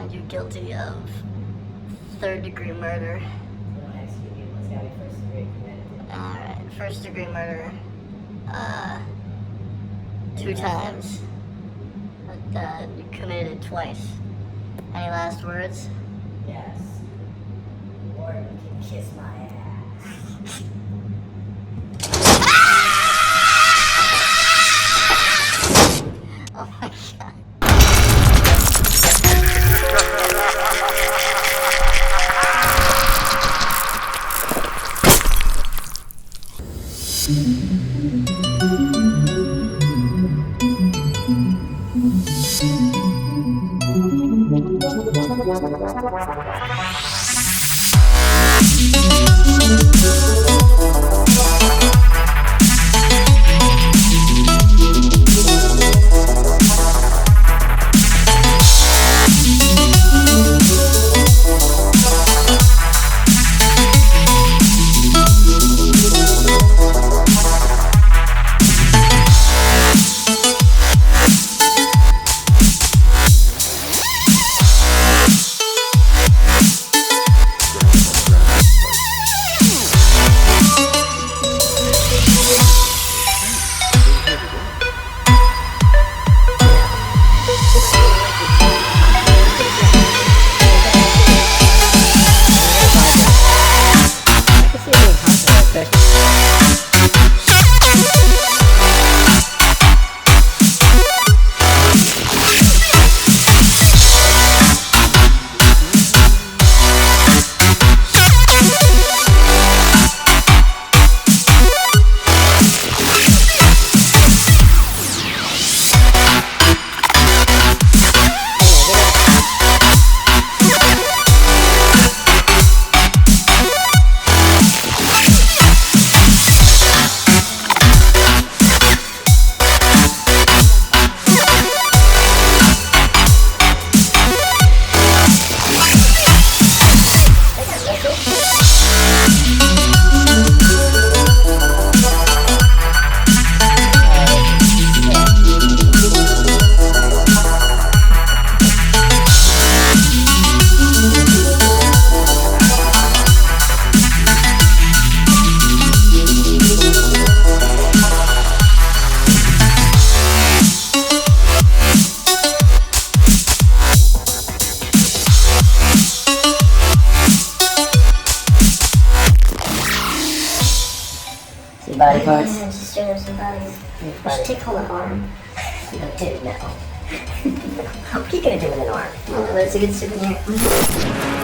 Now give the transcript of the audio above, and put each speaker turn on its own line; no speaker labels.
find you guilty of third-degree murder.
It's gotta be first degree premeditated.
Alright, first-degree murder. 2 times. You committed it twice. Any last words?
Yes. Lord, you can kiss my ass.
Oh my god.
Body parts?
Yeah, just show some bodies. I should take hold of an arm.
No, dude, no. What are you gonna do with an arm?
Oh, that's a good souvenir.